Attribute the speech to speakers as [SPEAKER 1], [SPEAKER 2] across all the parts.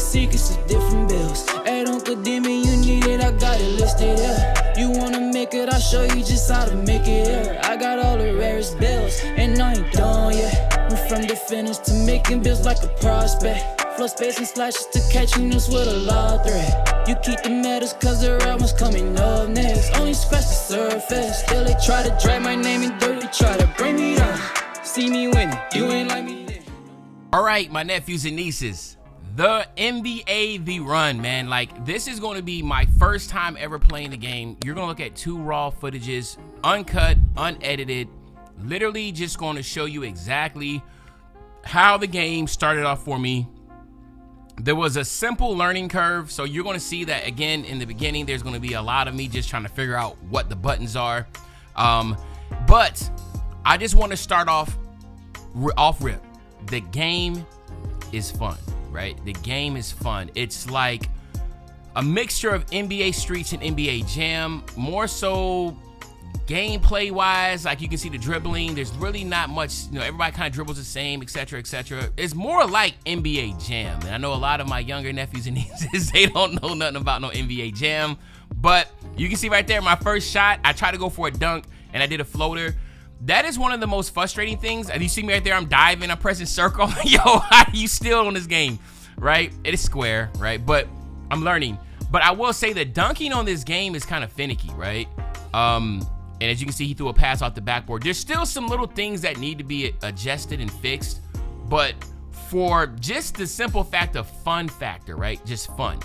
[SPEAKER 1] secrets of different bills. At Uncle Demon, you need it, I got it listed here. You wanna make it, I'll show you just how to make it here. I got all the rarest bills, and I ain't done yet. Went from the finish to making bills like a prospect. Flow space and slashes to catching us with a lot of threat. You keep the medals cause the right one's coming up next. Only scratch the surface. Still they try to drag my name in dirt. They try to bring me down. See me winning, you ain't like me then.
[SPEAKER 2] Alright, my nephews and nieces. The NBA The Run, man. Like, this is going to be my first time ever playing the game. You're going to look at 2 raw footages, uncut, unedited. Literally just going to show you exactly how the game started off for me. There was a simple learning curve, so you're going to see that again in the beginning. There's going to be a lot of me just trying to figure out what the buttons are. But I just want to start off rip. The game is fun, right? The game is fun. It's like a mixture of NBA Streets and NBA Jam, more so gameplay wise. Like, you can see the dribbling. There's really not much, everybody kind of dribbles the same, etc., etc. It's more like NBA Jam. And I know a lot of my younger nephews and nieces, they don't know nothing about no NBA Jam. But you can see right there, my first shot, I tried to go for a dunk and I did a floater. That is one of the most frustrating things. And you see me right there, I'm diving, I'm pressing circle. Yo, how are you still on this game, right? It is square, right? But I'm learning. But I will say that dunking on this game is kind of finicky, right? And as you can see, he threw a pass off the backboard. There's still some little things that need to be adjusted and fixed. But for just the simple fact of fun factor, right? Just fun.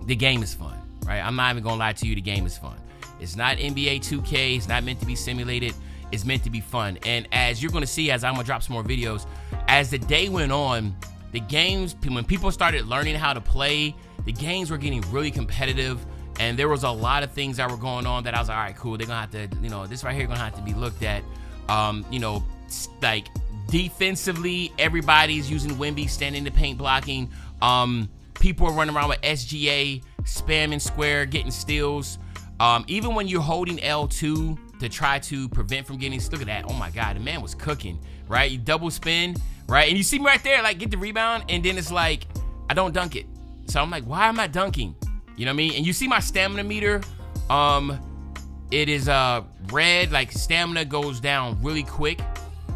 [SPEAKER 2] The game is fun, right? I'm not even going to lie to you. The game is fun. It's not NBA 2K. It's not meant to be simulated. It's meant to be fun. And as you're going to see, as I'm going to drop some more videos, as the day went on, the games, when people started learning how to play, the games were getting really competitive. And there was a lot of things that were going on that I was like, all right, cool. They're going to have to, this right here going to have to be looked at. Like defensively, everybody's using Wemby, standing in the paint blocking. People are running around with SGA, spamming square, getting steals. Even when you're holding L2 to try to prevent from getting, look at that. Oh my God, the man was cooking, right? You double spin, right? And you see me right there, like get the rebound. And then it's like, I don't dunk it. So I'm like, why am I dunking? You know what I mean? And you see my stamina meter, it is red, like stamina goes down really quick.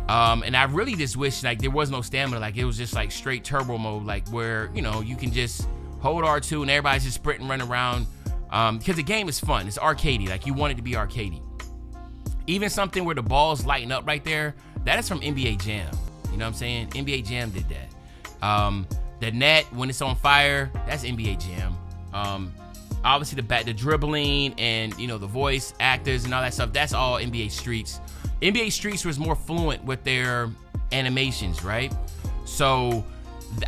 [SPEAKER 2] And I really just wish like there was no stamina, like it was just like straight turbo mode, like where, you can just hold R2 and everybody's just sprinting, running around. Because the game is fun, it's arcadey, like you want it to be arcadey. Even something where the balls lighten up right there, that is from NBA Jam. You know what I'm saying? NBA Jam did that. The net, when it's on fire, that's NBA Jam. Obviously the dribbling and the voice actors and all that stuff, that's all NBA Streets. NBA Streets was more fluent with their animations, right? So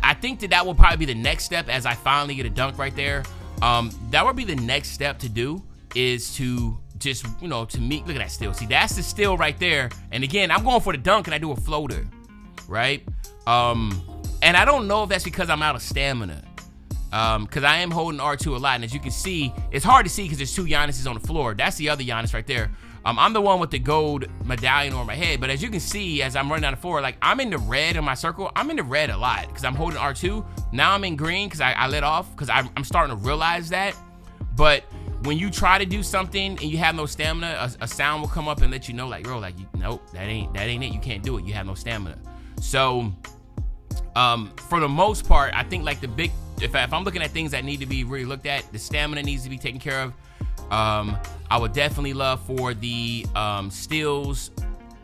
[SPEAKER 2] I think that will probably be the next step as I finally get a dunk right there. That would be the next step to do, is to just to meet. Look at that steal. See, that's the steal right there. And again, I'm going for the dunk and I do a floater, right? And I don't know if that's because I'm out of stamina. Because I am holding R2 a lot, and as you can see, it's hard to see because there's 2 Giannis's on the floor. That's the other Giannis right there. I'm the one with the gold medallion on my head, but as you can see, as I'm running down the floor, like I'm in the red in my circle. I'm in the red a lot because I'm holding R2. Now I'm in green because I let off because I'm starting to realize that. But when you try to do something and you have no stamina, a sound will come up and let you know, like, bro, like, nope, that ain't it. You can't do it. You have no stamina. So, for the most part, I think like the big, if I'm looking at things that need to be really looked at, the stamina needs to be taken care of. I would definitely love for the steals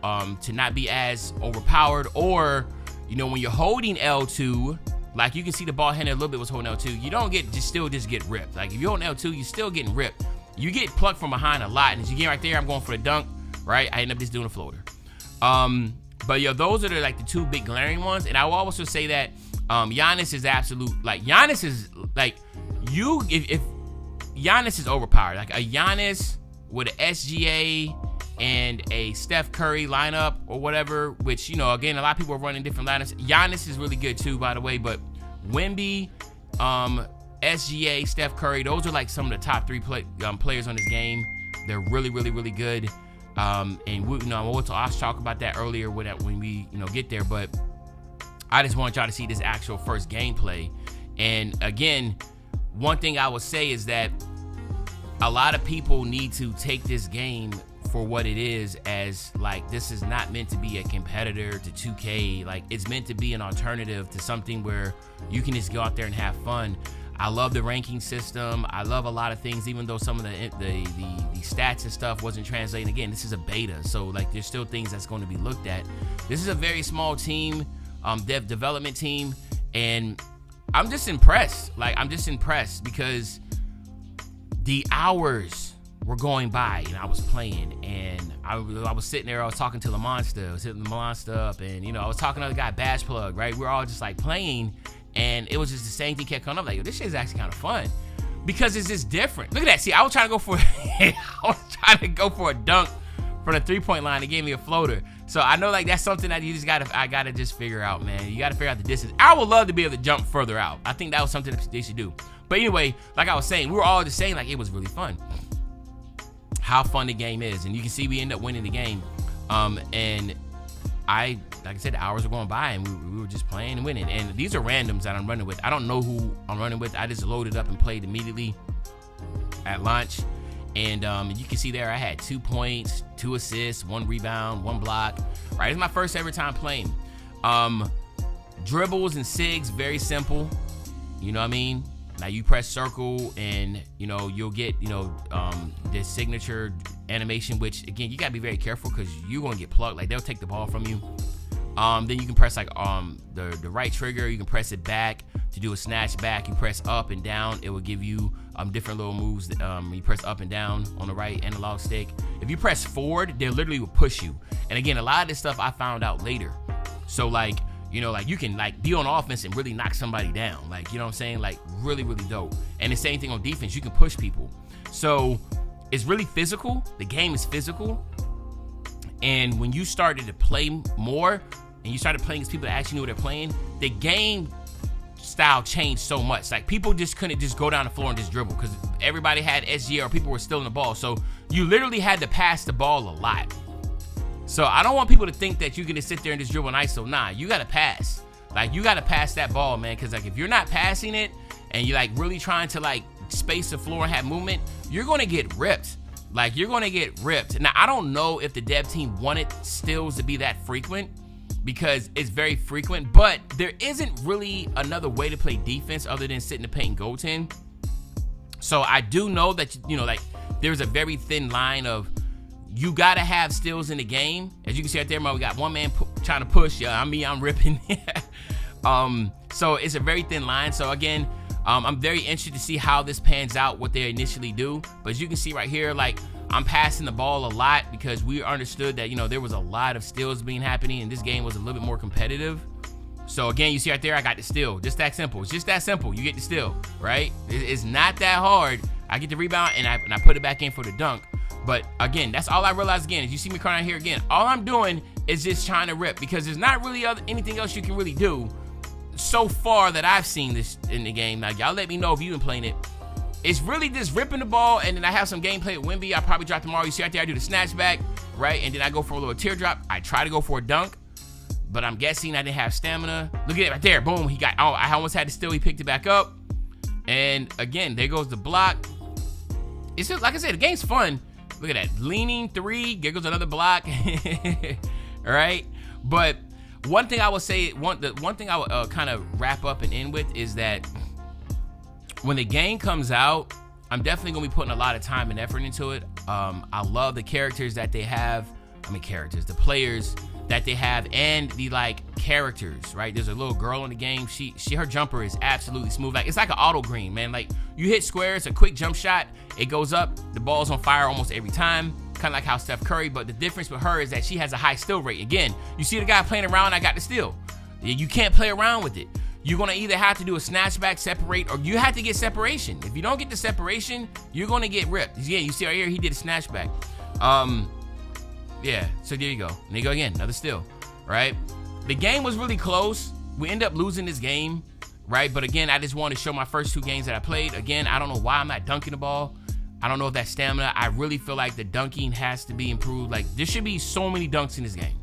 [SPEAKER 2] to not be as overpowered, or when you're holding L2, like you can see the ball handler a little bit was holding L2, you don't still get ripped. Like if you're holding L2, you're still getting ripped. You get plucked from behind a lot, and as you get right there, I'm going for the dunk, right? I end up just doing a floater. But those are the 2 big glaring ones. And I will also say that Giannis is absolute, like Giannis is like if Giannis is overpowered, like a Giannis with an SGA and a Steph Curry lineup or whatever, which again, a lot of people are running different lineups. Giannis is really good too, by the way, but Wemby, SGA, Steph Curry, those are like some of the top 3 players on this game. They're really, really, really good. And we'll talk about that earlier when we get there, but I just want y'all to see this actual first gameplay. And again, one thing I would say is that a lot of people need to take this game for what it is, as like, this is not meant to be a competitor to 2K. Like, it's meant to be an alternative to something where you can just go out there and have fun. I love the ranking system. I love a lot of things, even though some of the stats and stuff wasn't translating. Again, this is a beta, so like, there's still things that's going to be looked at. This is a very small team, development team, and I'm just impressed. Like, I'm just impressed because the hours were going by and I was playing, and I was sitting there, I was talking to LaMonsta, I was hitting LaMonsta up, and I was talking to the guy Bash Plug, right? We're all just like playing, and it was just the same thing kept coming up, like, yo, this shit is actually kind of fun because it's just different. Look at that. See, I was trying to go for a dunk from the 3-point line. They gave me a floater. So I know, like, that's something that I gotta just figure out, man. You gotta figure out the distance. I would love to be able to jump further out. I think that was something that they should do. But anyway, like I was saying, we were all just saying, like, it was really fun. How fun the game is, and you can see we end up winning the game. And like I said, the hours were going by, and we were just playing and winning. And these are randoms that I'm running with. I don't know who I'm running with. I just loaded up and played immediately at launch. And you can see there I had 2 points, 2 assists, 1 rebound, 1 block. Right, it's my first ever time playing. Dribbles and sigs, very simple. You know what I mean? Now you press circle and you'll get this signature animation, which again, you gotta be very careful because you're gonna get plugged. Like, they'll take the ball from you. Then you can press like the right trigger. You can press it back to do a snatch back. You press up and down. It will give you different little moves. You press up and down on the right analog stick. If you press forward, they literally will push you. And again, a lot of this stuff I found out later. So like, like, you can like be on offense and really knock somebody down. Like, you know what I'm saying? Like, really, really dope. And the same thing on defense. You can push people. So it's really physical. The game is physical. And when you started to play more and you started playing against people that actually knew what they're playing, the game style changed so much. Like, people just couldn't just go down the floor and just dribble because everybody had SGA or people were stealing the ball. So you literally had to pass the ball a lot. So I don't want people to think that you're going to sit there and just dribble an ISO. Nah, you got to pass. Like, you got to pass that ball, man. Because, like, if you're not passing it and you're, like, really trying to, like, space the floor and have movement, you're going to get ripped. Like, you're going to get ripped. Now, I don't know if the dev team wanted steals to be that frequent because it's very frequent. But there isn't really another way to play defense other than sit in the paint and goaltend. So I do know that, like, there's a very thin line of, you gotta have steals in the game. As you can see right there, we got one man trying to push. Yeah, I'm ripping. So it's a very thin line. So again, I'm very interested to see how this pans out, what they initially do. But as you can see right here, like, I'm passing the ball a lot because we understood that, there was a lot of steals happening, and this game was a little bit more competitive. So again, you see right there, I got the steal. Just that simple. It's just that simple. You get the steal, right? It's not that hard. I get the rebound and I put it back in for the dunk. But again, that's all I realized again. As you see me crying here again, all I'm doing is just trying to rip because there's not really anything else you can really do so far that I've seen this in the game. Now, y'all let me know if you've been playing it. It's really just ripping the ball, and then I have some gameplay with Wemby. I'll probably drop tomorrow. You see right there, I do the snatch back, right? And then I go for a little teardrop. I try to go for a dunk, but I'm guessing I didn't have stamina. Look at it right there. Boom. I almost had to steal. He picked it back up. And again, there goes the block. It's just, like I said, the game's fun. Look at that. Leaning 3. There goes another block. All right. But one thing I would say, one thing I would kind of wrap up and end with is that when the game comes out, I'm definitely going to be putting a lot of time and effort into it. I love the characters that they have. The players that they have, and the characters, right? There's a little girl in the game. Her jumper is absolutely smooth. Like, it's like an auto green, man. Like, you hit square, it's a quick jump shot. It goes up, the ball's on fire almost every time. Kind of like how Steph Curry, but the difference with her is that she has a high steal rate. Again, you see the guy playing around, I got the steal. You can't play around with it. You're going to either have to do a snatchback, separate, or you have to get separation. If you don't get the separation, you're going to get ripped. Yeah, you see right here, he did a snatchback. Yeah, so there you go. And there you go again, another steal, right? The game was really close. We end up losing this game, right? But again, I just wanted to show my first 2 games that I played. Again, I don't know why I'm not dunking the ball. I don't know if that's stamina. I really feel like the dunking has to be improved. Like, there should be so many dunks in this game.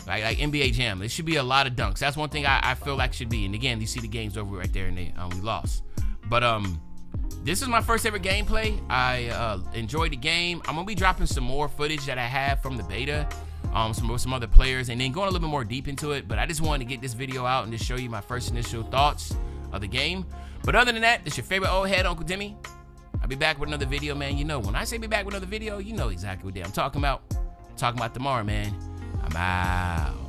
[SPEAKER 2] like NBA Jam. It should be a lot of dunks. That's one thing I feel like should be. And again, you see the game's over right there, and we lost. But this is my first ever gameplay. I enjoyed the game. I'm gonna be dropping some more footage that I have from the beta, some other players, and then going a little bit more deep into it. But I just wanted to get this video out and just show you my first initial thoughts of the game. But other than that, it's your favorite old head, Uncle Demi. I'll be back with another video, man. You know, when I say be back with another video, you know exactly what day I'm talking about. I'm talking about tomorrow, man. I'm out.